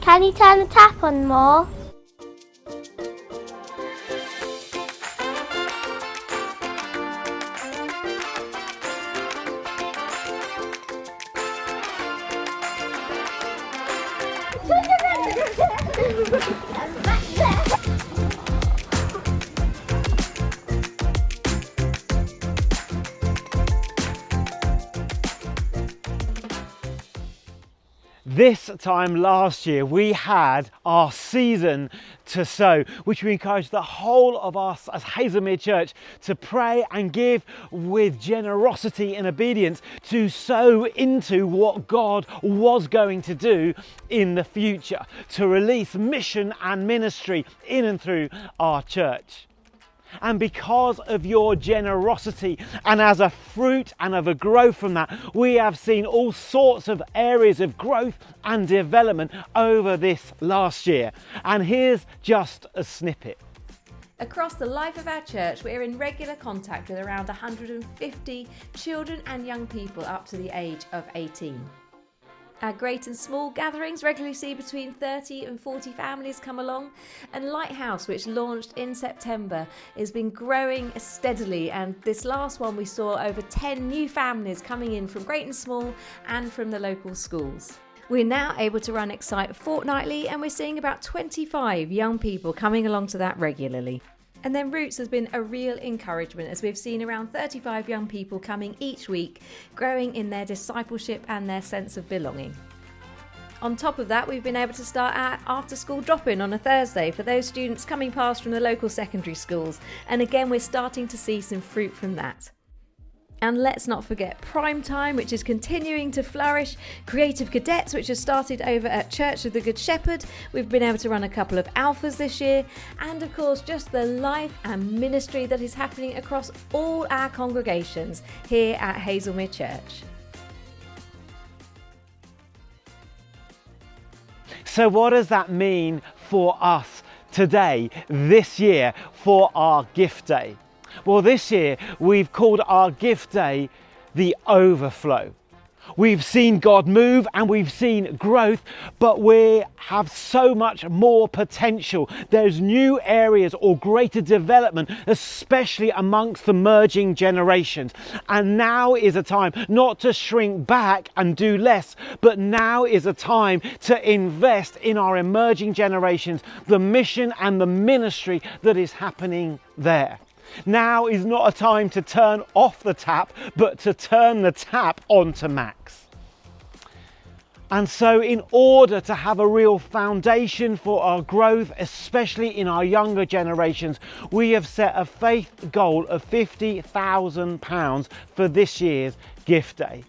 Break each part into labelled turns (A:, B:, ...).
A: Can you turn the tap on more?
B: This time last year we had our season to sow, which we encouraged the whole of us as Hazlemere Church to pray and give with generosity and obedience to sow into what God was going to do in the future, to release mission and ministry in and through our church. And because of your generosity, and as a fruit and of a growth from that, we have seen all sorts of areas of growth and development over this last year. And here's just a snippet.
C: Across the life of our church, we're in regular contact with around 150 children and young people up to the age of 18. Our great and small gatherings regularly see between 30 and 40 families come along, and Lighthouse, which launched in September, has been growing steadily, and this last one we saw over 10 new families coming in from great and small and from the local schools. We're now able to run Excite fortnightly, and we're seeing about 25 young people coming along to that regularly. And then Roots has been a real encouragement, as we've seen around 35 young people coming each week, growing in their discipleship and their sense of belonging. On top of that, we've been able to start our after-school drop-in on a Thursday for those students coming past from the local secondary schools. And again, we're starting to see some fruit from that. And let's not forget Prime Time, which is continuing to flourish, Creative Cadets, which has started over at Church of the Good Shepherd. We've been able to run a couple of alphas this year, and of course just the life and ministry that is happening across all our congregations here at Hazlemere Church.
B: So what does that mean for us today, this year, for our gift day? Well, this year we've called our gift day the Overflow. We've seen God move and we've seen growth, but we have so much more potential. There's new areas or greater development, especially amongst the merging generations. And now is a time not to shrink back and do less, but now is a time to invest in our emerging generations, the mission and the ministry that is happening there. Now is not a time to turn off the tap, but to turn the tap on to max. And so in order to have a real foundation for our growth, especially in our younger generations, we have set a faith goal of £50,000 for this year's gift day.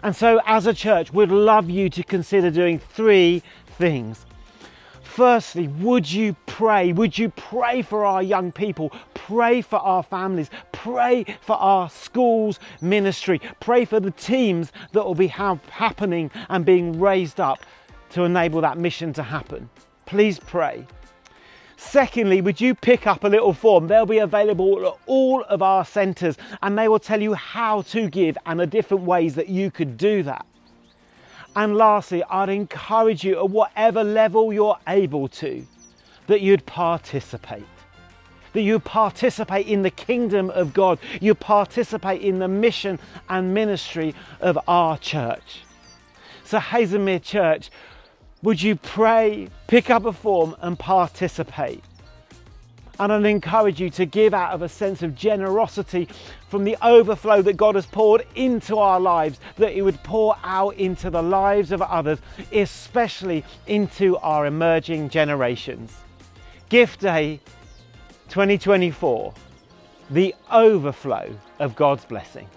B: And so as a church, we'd love you to consider doing three things. Firstly, would you pray? Would you pray for our young people? Pray for our families. Pray for our schools ministry. Pray for the teams that will be happening and being raised up to enable that mission to happen. Please pray. Secondly, would you pick up a little form? They'll be available at all of our centres, and they will tell you how to give and the different ways that you could do that. And lastly, I'd encourage you at whatever level you're able to, that you'd participate. That you participate in the kingdom of God. You participate in the mission and ministry of our church. So Hazlemere Church, would you pray, pick up a form and participate? And I'd encourage you to give out of a sense of generosity from the overflow that God has poured into our lives, that He would pour out into the lives of others, especially into our emerging generations. Gift Day 2024, the overflow of God's blessing.